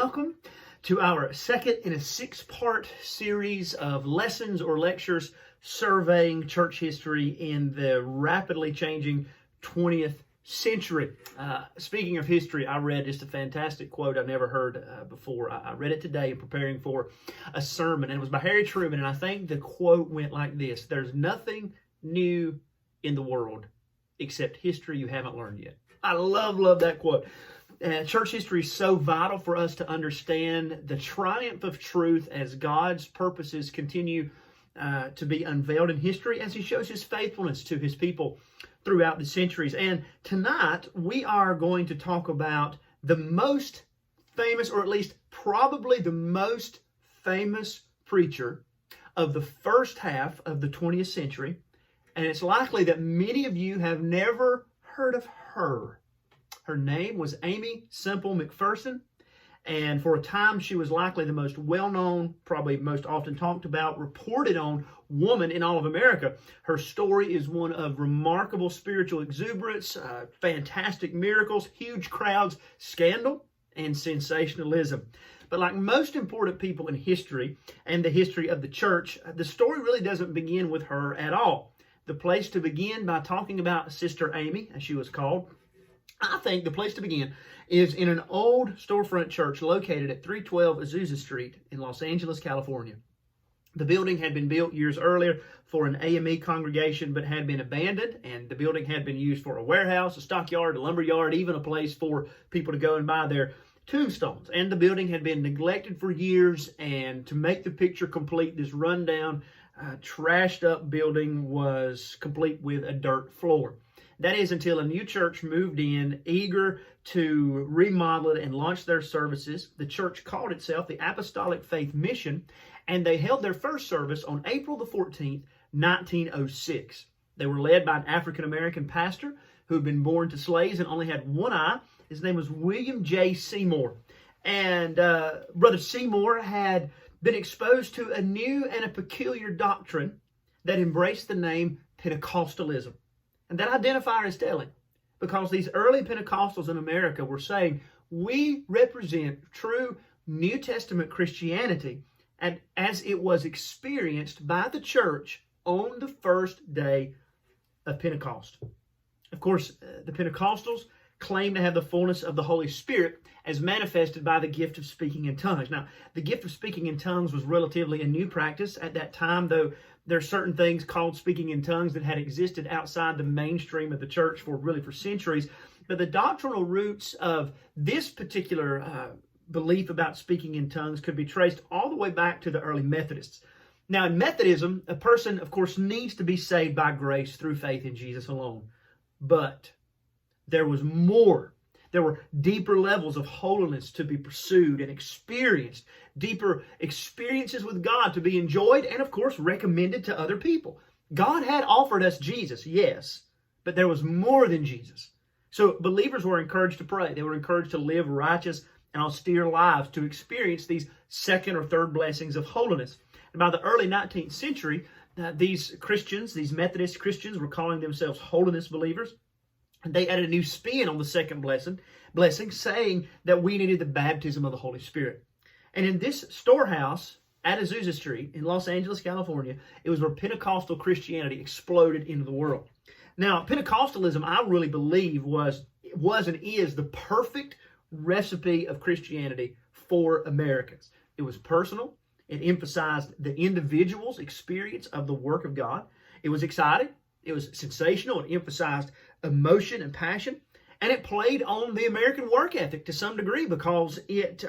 welcome to our second in a six-part series of lessons or lectures surveying church history in the rapidly changing 20th century. Speaking of history, I read just a fantastic quote I've never heard before. I read it today in preparing for a sermon, and it was by Harry Truman, and I think the quote went like this: "There's nothing new in the world except history you haven't learned yet." I love that quote. Church history is so vital for us to understand the triumph of truth as God's purposes continue to be unveiled in history as He shows His faithfulness to His people throughout the centuries. And tonight we are going to talk about the most famous, or at least probably the most famous preacher of the first half of the 20th century. And it's likely that many of you have never heard of her. Her name was Aimee Semple McPherson, and for a time she was likely the most well-known, probably most often talked about, reported on woman in all of America. Her story is one of remarkable spiritual exuberance, fantastic miracles, huge crowds, scandal, and sensationalism. But like most important people in history and the history of the church, the story really doesn't begin with her at all. The place to begin by talking about Sister Aimee, as she was called, I think the place to begin is in an old storefront church located at 312 Azusa Street in Los Angeles, California. The building had been built years earlier for an Aimee congregation, but had been abandoned, and the building had been used for a warehouse, a stockyard, a lumber yard, even a place for people to go and buy their tombstones. And the building had been neglected for years, and to make the picture complete, this rundown, trashed up building was complete with a dirt floor. That is until a new church moved in, eager to remodel it and launch their services. The church called itself the Apostolic Faith Mission, and they held their first service on April the 14th, 1906. They were led by an African-American pastor who had been born to slaves and only had one eye. His name was William J. Seymour. And Brother Seymour had been exposed to a new and a peculiar doctrine that embraced the name Pentecostalism. And that identifier is telling, because these early Pentecostals in America were saying, we represent true New Testament Christianity and as it was experienced by the church on the first day of Pentecost. Of course, the Pentecostals claim to have the fullness of the Holy Spirit as manifested by the gift of speaking in tongues. Now, the gift of speaking in tongues was relatively a new practice at that time, though there are certain things called speaking in tongues that had existed outside the mainstream of the church for centuries. But the doctrinal roots of this particular belief about speaking in tongues could be traced all the way back to the early Methodists. Now, in Methodism, a person, of course, needs to be saved by grace through faith in Jesus alone. But there was more. There were deeper levels of holiness to be pursued and experienced, deeper experiences with God to be enjoyed and, of course, recommended to other people. God had offered us Jesus, yes, but there was more than Jesus. So believers were encouraged to pray. They were encouraged to live righteous and austere lives to experience these second or third blessings of holiness. And by the early 19th century, these Christians, these Methodist Christians, were calling themselves holiness believers. And they added a new spin on the second blessing, saying that we needed the baptism of the Holy Spirit. And in this storehouse at Azusa Street in Los Angeles, California, it was where Pentecostal Christianity exploded into the world. Now, Pentecostalism, I really believe, was and is the perfect recipe of Christianity for Americans. It was personal. It emphasized the individual's experience of the work of God. It was exciting. It was sensational. It emphasized emotion and passion. And it played on the American work ethic to some degree, because it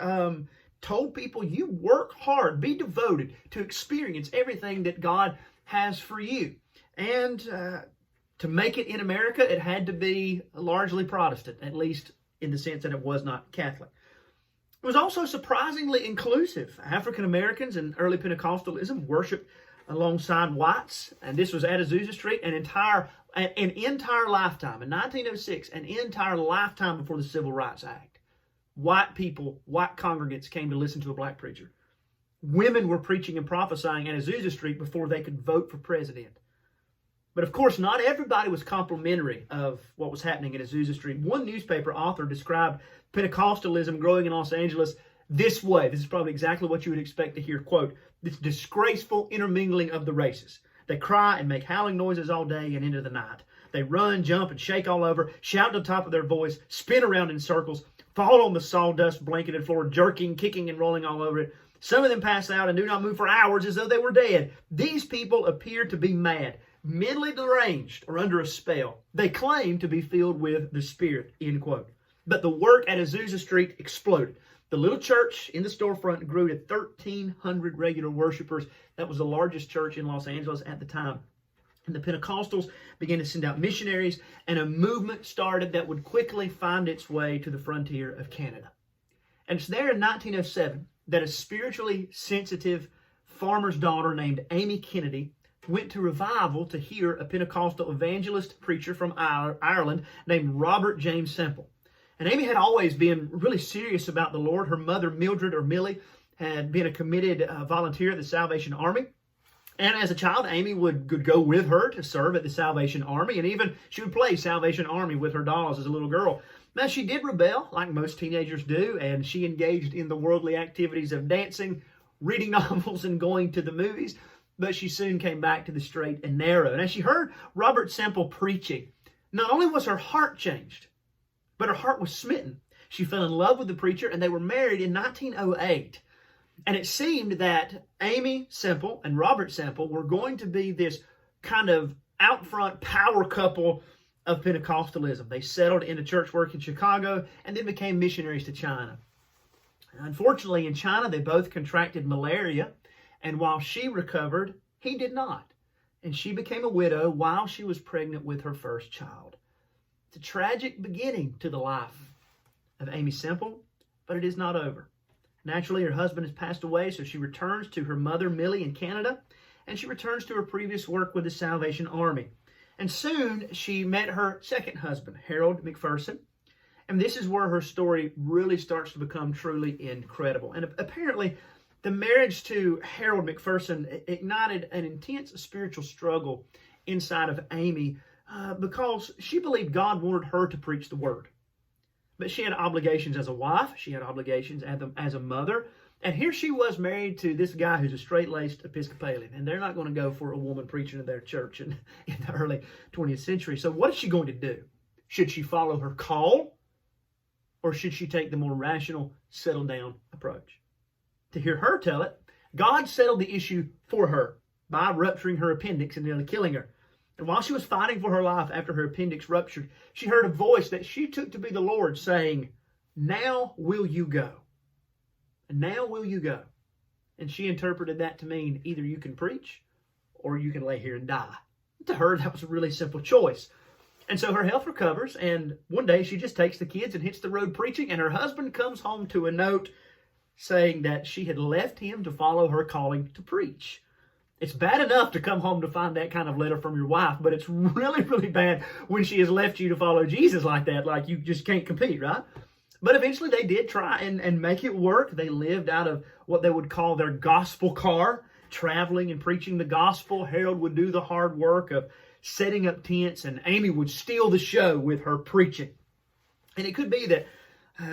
told people, you work hard, be devoted to experience everything that God has for you. And to make it in America, it had to be largely Protestant, at least in the sense that it was not Catholic. It was also surprisingly inclusive. African Americans in early Pentecostalism worshiped alongside whites, and this was at Azusa Street, an entire lifetime, in 1906, an entire lifetime before the Civil Rights Act. White people, white congregants came to listen to a black preacher. Women were preaching and prophesying at Azusa Street before they could vote for president. But of course, not everybody was complimentary of what was happening at Azusa Street. One newspaper author described Pentecostalism growing in Los Angeles this way. This is probably exactly what you would expect to hear. Quote, this disgraceful intermingling of the races. They cry and make howling noises all day and into the night. They run, jump, and shake all over, shout at the top of their voice, spin around in circles, fall on the sawdust blanketed floor, jerking, kicking, and rolling all over it. Some of them pass out and do not move for hours as though they were dead. These people appear to be mad, mentally deranged, or under a spell. They claim to be filled with the Spirit, end quote. But the work at Azusa Street exploded. The little church in the storefront grew to 1,300 regular worshipers. That was the largest church in Los Angeles at the time. And the Pentecostals began to send out missionaries, and a movement started that would quickly find its way to the frontier of Canada. And it's there in 1907 that a spiritually sensitive farmer's daughter named Aimee Kennedy went to revival to hear a Pentecostal evangelist preacher from Ireland named Robert James Semple. And Aimee had always been really serious about the Lord. Her mother, Mildred or Millie, had been a committed volunteer at the Salvation Army. And as a child, Aimee would go with her to serve at the Salvation Army, and even she would play Salvation Army with her dolls as a little girl. Now, she did rebel, like most teenagers do, and she engaged in the worldly activities of dancing, reading novels, and going to the movies, but she soon came back to the straight and narrow. And as she heard Robert Semple preaching, not only was her heart changed, but her heart was smitten. She fell in love with the preacher, and they were married in 1908. And it seemed that Aimee Semple and Robert Semple were going to be this kind of out front power couple of Pentecostalism. They settled into church work in Chicago and then became missionaries to China. Unfortunately, in China, they both contracted malaria, and while she recovered, he did not. And she became a widow while she was pregnant with her first child. It's a tragic beginning to the life of Aimee Semple, but it is not over. Naturally, her husband has passed away, so she returns to her mother, Millie, in Canada, and she returns to her previous work with the Salvation Army. And soon, she met her second husband, Harold McPherson, and this is where her story really starts to become truly incredible. And apparently, the marriage to Harold McPherson ignited an intense spiritual struggle inside of Aimee because she believed God wanted her to preach the word. But she had obligations as a wife. She had obligations as a mother. And here she was married to this guy who's a straight-laced Episcopalian. And they're not going to go for a woman preaching in their church in the early 20th century. So what is she going to do? Should she follow her call? Or should she take the more rational, settle-down approach? To hear her tell it, God settled the issue for her by rupturing her appendix and nearly killing her. And while she was fighting for her life after her appendix ruptured, she heard a voice that she took to be the Lord saying, "Now will you go? Now will you go?" And she interpreted that to mean either you can preach or you can lay here and die. To her, that was a really simple choice. And so her health recovers, and one day she just takes the kids and hits the road preaching, and her husband comes home to a note saying that she had left him to follow her calling to preach. It's bad enough to come home to find that kind of letter from your wife, but it's really, really bad when she has left you to follow Jesus like that, like you just can't compete, right? But eventually they did try and make it work. They lived out of what they would call their gospel car, traveling and preaching the gospel. Harold would do the hard work of setting up tents, and Aimee would steal the show with her preaching. And it could be that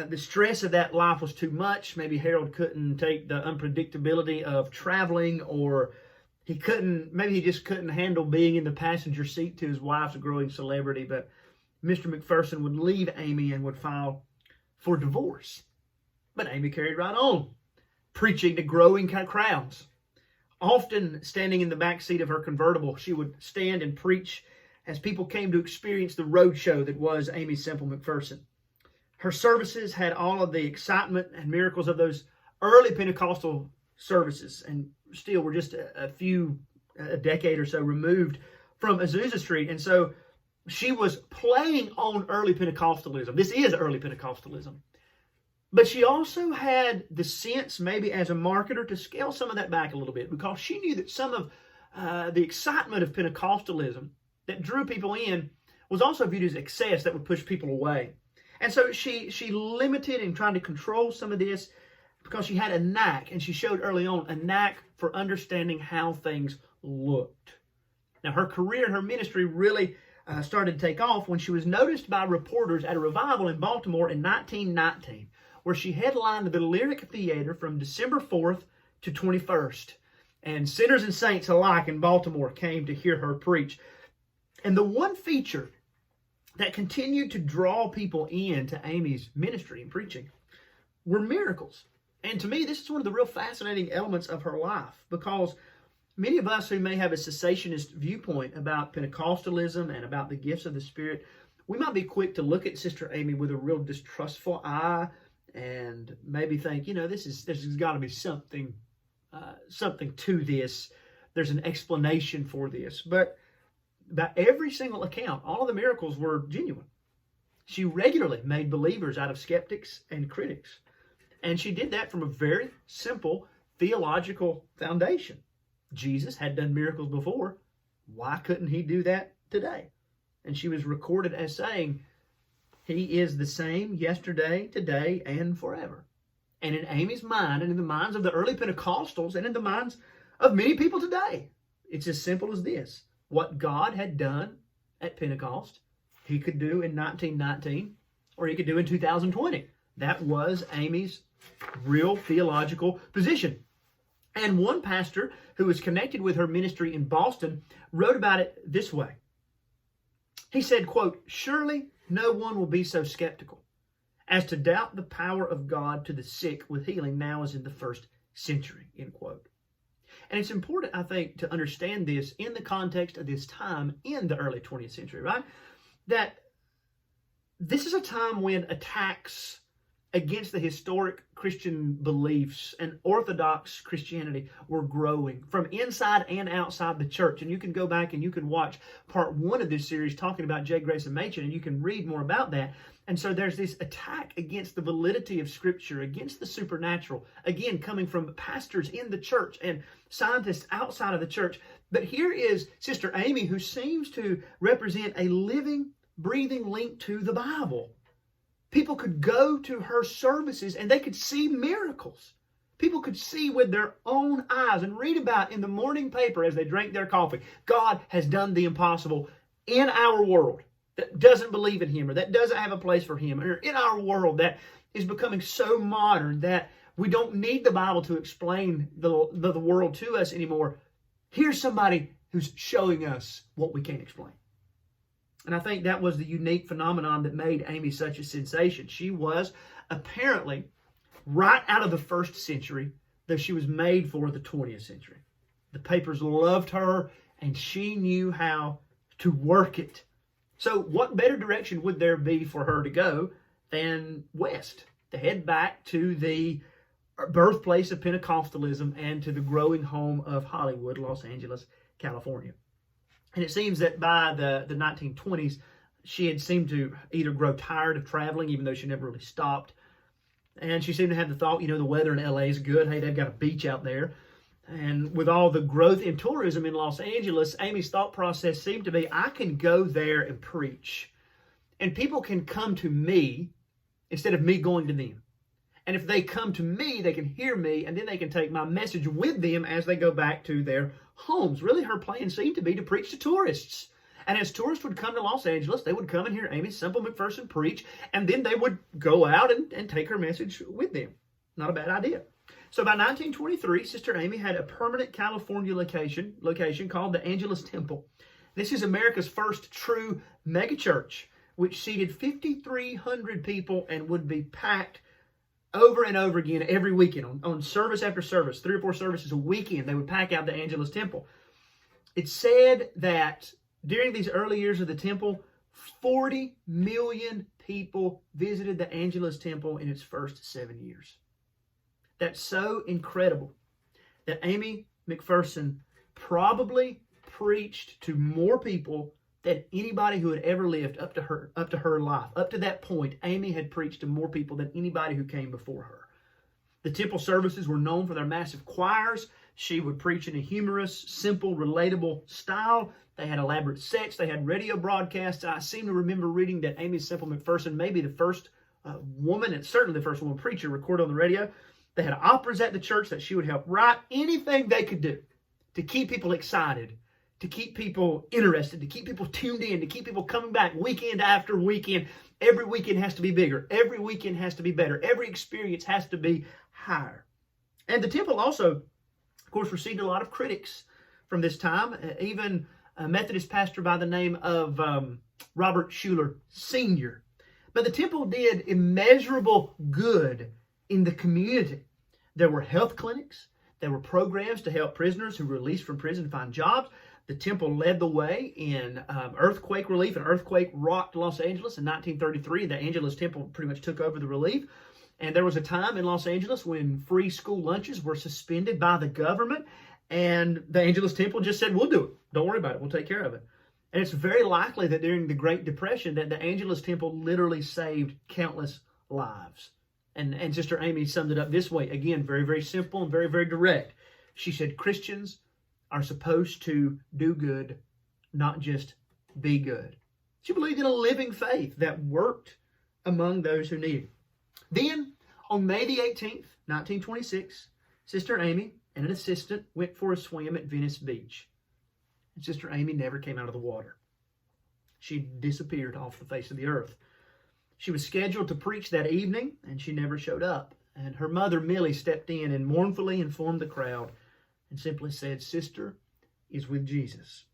the stress of that life was too much. Maybe Harold couldn't take the unpredictability of traveling, or maybe he just couldn't handle being in the passenger seat to his wife's growing celebrity. But Mr. McPherson would leave Aimee and would file for divorce. But Aimee carried right on, preaching to growing crowds. Often standing in the back seat of her convertible, she would stand and preach as people came to experience the road show that was Aimee Semple McPherson. Her services had all of the excitement and miracles of those early Pentecostal services, and still we're just a decade or so removed from Azusa Street. And so she was playing on early Pentecostalism. This is early Pentecostalism. But she also had the sense, maybe as a marketer, to scale some of that back a little bit, because she knew that some of the excitement of Pentecostalism that drew people in was also viewed as excess that would push people away. And so she limited and tried to control some of this, because she had a knack, and she showed early on a knack for understanding how things looked. Now, her career and her ministry really started to take off when she was noticed by reporters at a revival in Baltimore in 1919, where she headlined the Lyric Theater from December 4th to 21st. And sinners and saints alike in Baltimore came to hear her preach. And the one feature that continued to draw people into Aimee's ministry and preaching were miracles. And to me, this is one of the real fascinating elements of her life, because many of us who may have a cessationist viewpoint about Pentecostalism and about the gifts of the Spirit, we might be quick to look at Sister Aimee with a real distrustful eye and maybe think, there's got to be something to this. There's an explanation for this. But by every single account, all of the miracles were genuine. She regularly made believers out of skeptics and critics. And she did that from a very simple theological foundation. Jesus had done miracles before. Why couldn't he do that today? And she was recorded as saying, he is the same yesterday, today, and forever. And in Aimee's mind, and in the minds of the early Pentecostals, and in the minds of many people today, it's as simple as this. What God had done at Pentecost, he could do in 1919, or he could do in 2020. That was Aimee's real theological position. And one pastor who was connected with her ministry in Boston wrote about it this way. He said, quote, "Surely no one will be so skeptical as to doubt the power of God to the sick with healing now as in the first century," end quote. And it's important, I think, to understand this in the context of this time in the early 20th century, right? That this is a time when attacks against the historic Christian beliefs and Orthodox Christianity were growing from inside and outside the church. And you can go back and you can watch part 1 of this series talking about J. Grayson Machen, and you can read more about that. And so there's this attack against the validity of Scripture, against the supernatural, again, coming from pastors in the church and scientists outside of the church. But here is Sister Aimee, who seems to represent a living, breathing link to the Bible. People could go to her services and they could see miracles. People could see with their own eyes and read about in the morning paper as they drank their coffee. God has done the impossible in our world that doesn't believe in Him, or that doesn't have a place for Him, or in our world that is becoming so modern that we don't need the Bible to explain the world to us anymore. Here's somebody who's showing us what we can't explain. And I think that was the unique phenomenon that made Aimee such a sensation. She was apparently right out of the first century, though she was made for the 20th century. The papers loved her, and she knew how to work it. So what better direction would there be for her to go than west, to head back to the birthplace of Pentecostalism and to the growing home of Hollywood, Los Angeles, California. And it seems that by the 1920s, she had seemed to either grow tired of traveling, even though she never really stopped. And she seemed to have the thought, the weather in LA is good. Hey, they've got a beach out there. And with all the growth in tourism in Los Angeles, Aimee's thought process seemed to be, I can go there and preach. And people can come to me instead of me going to them. And if they come to me, they can hear me, and then they can take my message with them as they go back to their homes. Really, her plan seemed to be to preach to tourists. And as tourists would come to Los Angeles, they would come and hear Aimee Semple McPherson preach, and then they would go out and take her message with them. Not a bad idea. So by 1923, Sister Aimee had a permanent California location called the Angelus Temple. This is America's first true megachurch, which seated 5,300 people and would be packed over and over again every weekend on service after service, 3 or 4 services a weekend. They would pack out the Angelus Temple. It's said that during these early years of the temple, 40 million people visited the Angelus Temple in its first 7 years. That's so incredible that Aimee McPherson probably preached to more people than anybody who had ever lived up to her life. Up to that point, Aimee had preached to more people than anybody who came before her. The temple services were known for their massive choirs. She would preach in a humorous, simple, relatable style. They had elaborate sets. They had radio broadcasts. I seem to remember reading that Aimee Semple McPherson may be the first woman, and certainly the first woman preacher recorded on the radio. They had operas at the church that she would help write. Anything they could do to keep people excited, to keep people interested, to keep people tuned in, to keep people coming back weekend after weekend. Every weekend has to be bigger. Every weekend has to be better. Every experience has to be higher. And the temple also, of course, received a lot of critics from this time. Even a Methodist pastor by the name of Robert Schuller Sr. But the temple did immeasurable good in the community. There were health clinics. There were programs to help prisoners who were released from prison find jobs. The temple led the way in earthquake relief. An earthquake rocked Los Angeles in 1933. The Angeles Temple pretty much took over the relief. And there was a time in Los Angeles when free school lunches were suspended by the government. And the Angeles Temple just said, we'll do it. Don't worry about it. We'll take care of it. And it's very likely that during the Great Depression that the Angeles Temple literally saved countless lives. And Sister Aimee summed it up this way. Again, very, very simple and very, very direct. She said, Christians are supposed to do good, not just be good. She believed in a living faith that worked among those who needed it. Then, on May the 18th, 1926, Sister Aimee and an assistant went for a swim at Venice Beach. And Sister Aimee never came out of the water. She disappeared off the face of the earth. She was scheduled to preach that evening, and she never showed up. And her mother, Millie, stepped in and mournfully informed the crowd and simply said, Sister is with Jesus.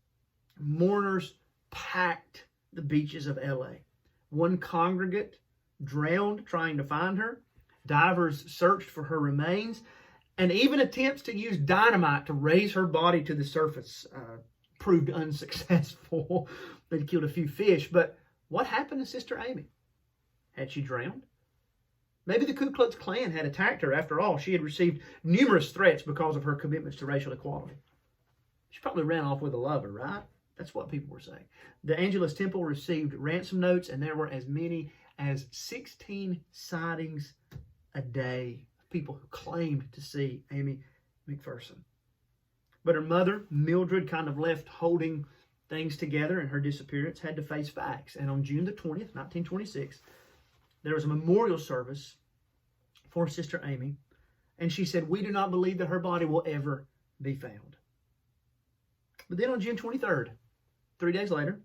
Mourners packed the beaches of L.A. One congregant drowned trying to find her. Divers searched for her remains. And even attempts to use dynamite to raise her body to the surface proved unsuccessful. They'd killed a few fish. But what happened to Sister Aimee? Had she drowned? Maybe the Ku Klux Klan had attacked her. After all, she had received numerous threats because of her commitments to racial equality. She probably ran off with a lover, right? That's what people were saying. The Angeles Temple received ransom notes, and there were as many as 16 sightings a day of people who claimed to see Aimee McPherson. But her mother, Mildred, kind of left holding things together, and her disappearance had to face facts. And on June the 20th, 1926, there was a memorial service for Sister Aimee, and she said, we do not believe that her body will ever be found. But then on June 23rd, 3 days later,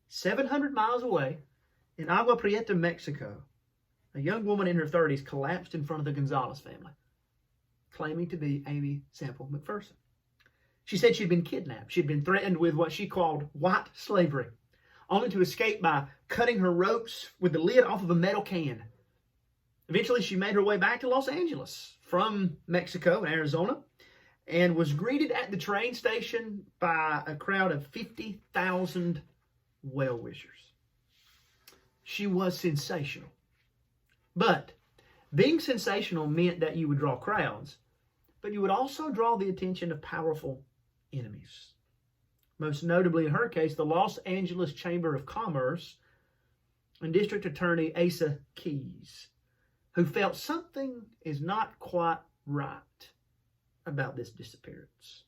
700 miles away, in Agua Prieta, Mexico, a young woman in her 30s collapsed in front of the Gonzalez family, claiming to be Aimee Semple McPherson. She said she'd been kidnapped. She'd been threatened with what she called white slavery, only to escape by cutting her ropes with the lid off of a metal can. Eventually, she made her way back to Los Angeles from Mexico and Arizona and was greeted at the train station by a crowd of 50,000 well-wishers. She was sensational. But being sensational meant that you would draw crowds, but you would also draw the attention of powerful enemies. Most notably in her case, the Los Angeles Chamber of Commerce and District Attorney Asa Keys, who felt something is not quite right about this disappearance.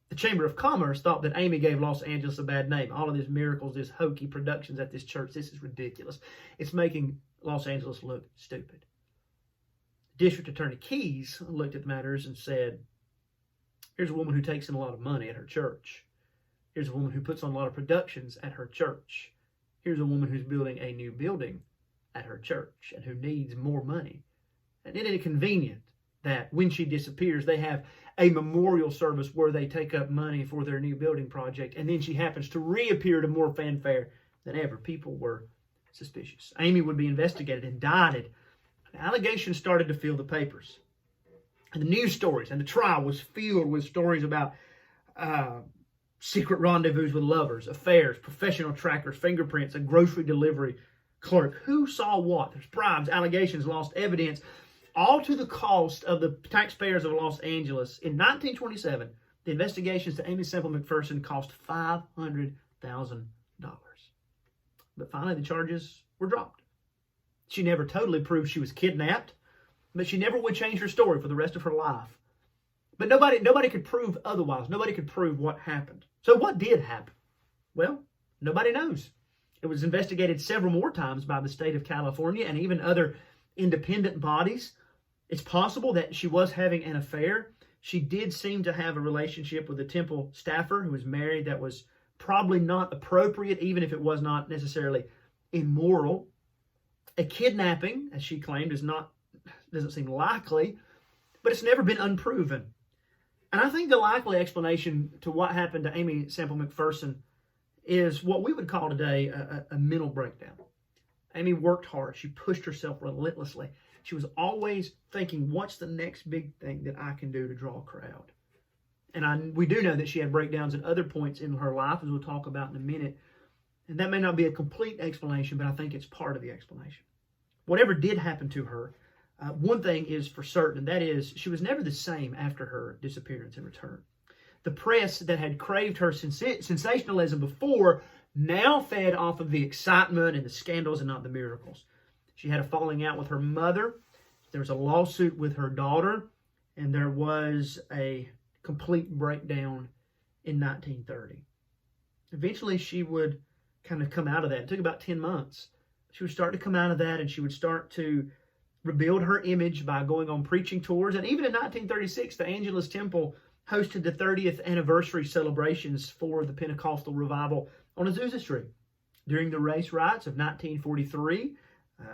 The Chamber of Commerce thought that Aimee gave Los Angeles a bad name. All of these miracles, these hokey productions at this church, this is ridiculous. It's making Los Angeles look stupid. District Attorney Keys looked at matters and said, here's a woman who takes in a lot of money at her church. Here's a woman who puts on a lot of productions at her church. Here's a woman who's building a new building at her church and who needs more money. And isn't it convenient that when she disappears, they have a memorial service where they take up money for their new building project, and then she happens to reappear to more fanfare than ever? People were suspicious. Aimee would be investigated, indicted. Allegations started to fill the papers. And the news stories and the trial was filled with stories about secret rendezvous with lovers, affairs, professional trackers, fingerprints, a grocery delivery clerk. Who saw what? There's bribes, allegations, lost evidence, all to the cost of the taxpayers of Los Angeles. In 1927, the investigations to Aimee Semple McPherson cost $500,000. But finally, the charges were dropped. She never totally proved she was kidnapped, but she never would change her story for the rest of her life. But nobody could prove otherwise. Nobody could prove what happened. So what did happen? Well, nobody knows. It was investigated several more times by the state of California and even other independent bodies. It's possible that she was having an affair. She did seem to have a relationship with a temple staffer who was married that was probably not appropriate, even if it was not necessarily immoral. A kidnapping, as she claimed, doesn't seem likely, but it's never been unproven. And I think the likely explanation to what happened to Aimee Semple McPherson is what we would call today a mental breakdown. Aimee worked hard. She pushed herself relentlessly. She was always thinking, what's the next big thing that I can do to draw a crowd? And we do know that she had breakdowns at other points in her life, as we'll talk about in a minute. And that may not be a complete explanation, but I think it's part of the explanation. Whatever did happen to her, one thing is for certain, and that is she was never the same after her disappearance and return. The press that had craved her sensationalism before now fed off of the excitement and the scandals and not the miracles. She had a falling out with her mother. There was a lawsuit with her daughter, and there was a complete breakdown in 1930. Eventually, she would kind of come out of that. It took about 10 months. She would start to come out of that, and she would start to rebuild her image by going on preaching tours. And even in 1936, the Angelus Temple hosted the 30th anniversary celebrations for the Pentecostal revival on Azusa Street. During the race riots of 1943,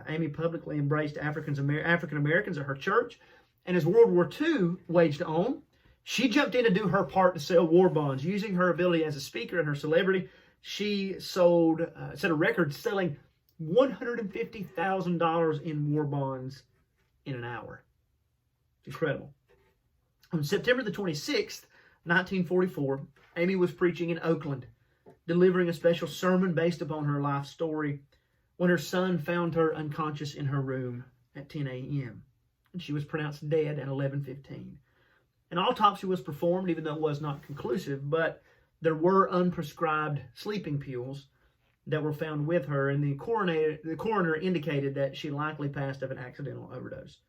Aimee publicly embraced African Americans at her church. And as World War II waged on, she jumped in to do her part to sell war bonds. Using her ability as a speaker and her celebrity, she set a record selling $150,000 in war bonds in an hour. Incredible. On September the 26th, 1944, Aimee was preaching in Oakland, delivering a special sermon based upon her life story when her son found her unconscious in her room at 10 a.m. And she was pronounced dead at 11:15. An autopsy was performed, even though it was not conclusive, but there were unprescribed sleeping pills that were found with her, and the coroner indicated that she likely passed of an accidental overdose.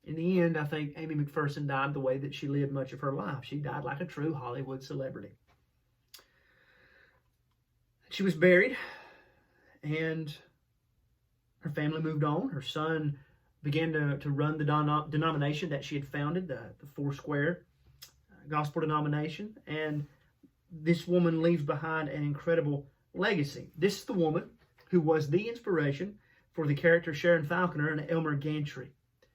In the end, I think Aimee McPherson died the way that she lived much of her life. She died like a true Hollywood celebrity. She was buried, and her family moved on. Her son began to run the denomination that she had founded, the Foursquare Gospel denomination, and this woman leaves behind an incredible legacy. This is the woman who was the inspiration for the character Sharon Falconer and Elmer Gantry.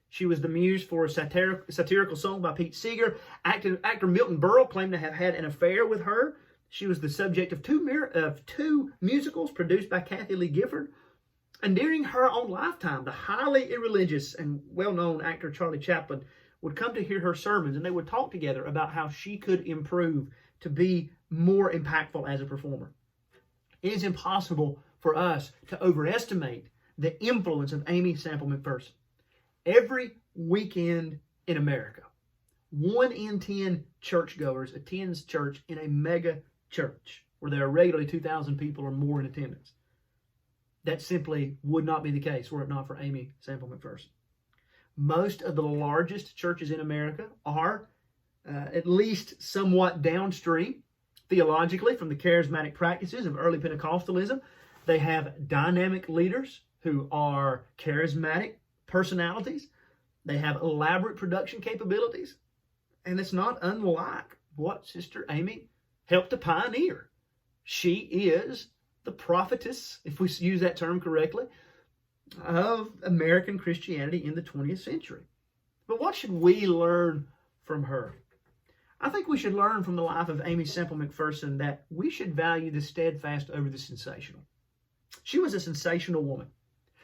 She was the muse for a satirical song by Pete Seeger. Actor Milton Berle claimed to have had an affair with her. She was the subject of two musicals produced by Kathy Lee Gifford. And during her own lifetime, the highly irreligious and well-known actor Charlie Chaplin would come to hear her sermons, and they would talk together about how she could improve to be more impactful as a performer. It is impossible for us to overestimate the influence of Aimee Semple McPherson. Every weekend in America, 1 in 10 churchgoers attends church in a mega church where there are regularly 2,000 people or more in attendance. That simply would not be the case were it not for Aimee Semple McPherson. Most of the largest churches in America are at least somewhat downstream theologically from the charismatic practices of early Pentecostalism. They have dynamic leaders who are charismatic personalities. They have elaborate production capabilities. And it's not unlike what Sister Aimee helped to pioneer. She is the prophetess, if we use that term correctly, of American Christianity in the 20th century. But what should we learn from her? I think we should learn from the life of Aimee Semple McPherson that we should value the steadfast over the sensational. She was a sensational woman.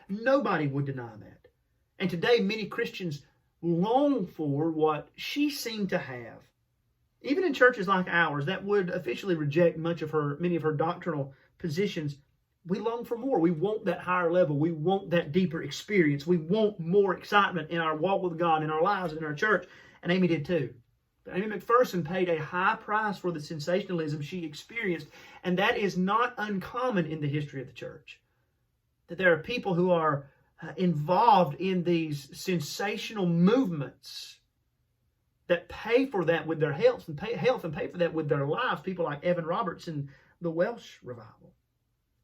Nobody would deny that. And today, many Christians long for what she seemed to have. Even in churches like ours that would officially reject many of her doctrinal positions, we long for more. We want that higher level. We want that deeper experience. We want more excitement in our walk with God, in our lives, in our church. And Aimee did too. But Aimee McPherson paid a high price for the sensationalism she experienced, and that is not uncommon in the history of the church. That there are people who are involved in these sensational movements that pay for that with their health and pay for that with their lives. People like Evan Roberts in the Welsh revival.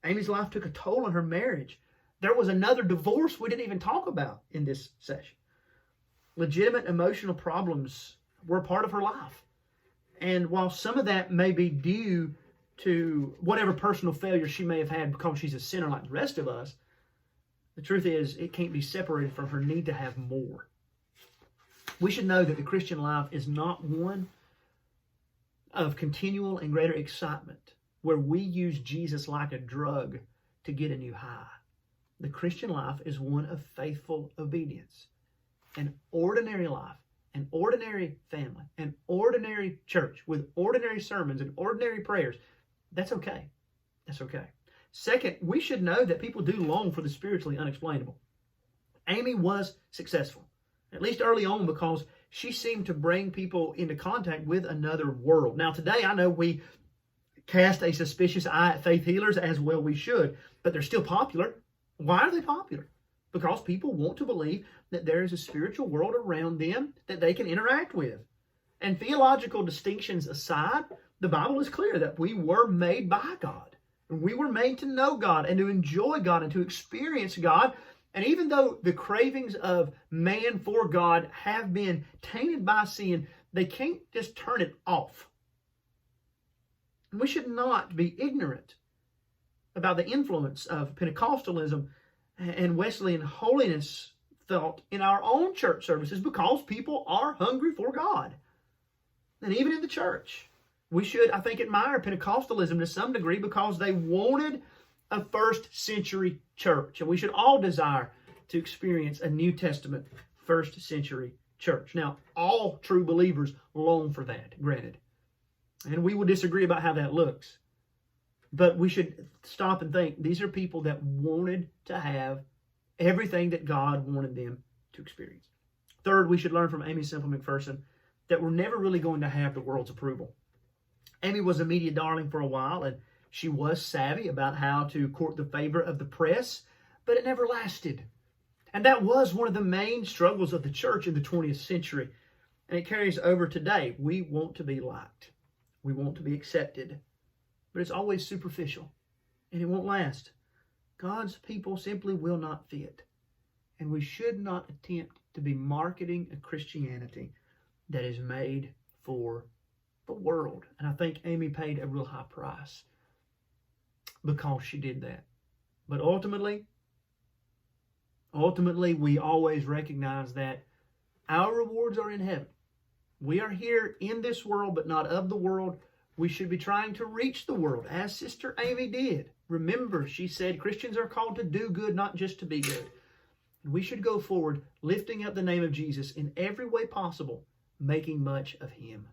Aimee's life took a toll on her marriage. There was another divorce we didn't even talk about in this session. Legitimate emotional problems were a part of her life. And while some of that may be due to whatever personal failure she may have had because she's a sinner like the rest of us, The truth is, it can't be separated from her need to have more. We should know that the Christian life is not one of continual and greater excitement where we use Jesus like a drug to get a new high. The Christian life is one of faithful obedience. An ordinary life, an ordinary family, an ordinary church with ordinary sermons and ordinary prayers, that's okay. That's okay. Second, we should know that people do long for the spiritually unexplainable. Aimee was successful, at least early on, because she seemed to bring people into contact with another world. Now, today, I know we cast a suspicious eye at faith healers, as well we should, but they're still popular. Why are they popular? Because people want to believe that there is a spiritual world around them that they can interact with. And theological distinctions aside, the Bible is clear that we were made by God. And we were made to know God and to enjoy God and to experience God. And even though the cravings of man for God have been tainted by sin, they can't just turn it off. And we should not be ignorant about the influence of Pentecostalism and Wesleyan holiness thought in our own church services, because people are hungry for God. And even in the church, we should, I think, admire Pentecostalism to some degree because they wanted a first century church. And we should all desire to experience a New Testament first century church. Now, all true believers long for that, granted. And we will disagree about how that looks. But we should stop and think, these are people that wanted to have everything that God wanted them to experience. Third, we should learn from Aimee Semple McPherson that we're never really going to have the world's approval. Aimee was a media darling for a while, and she was savvy about how to court the favor of the press, but it never lasted. And that was one of the main struggles of the church in the 20th century. And it carries over today. We want to be liked. We want to be accepted. But it's always superficial, and it won't last. God's people simply will not fit. And we should not attempt to be marketing a Christianity that is made for the world. And I think Aimee paid a real high price because she did that. But ultimately, we always recognize that our rewards are in heaven. We are here in this world, but not of the world. We should be trying to reach the world, as Sister Aimee did. Remember, she said, Christians are called to do good, not just to be good. And we should go forward, lifting up the name of Jesus in every way possible, making much of Him.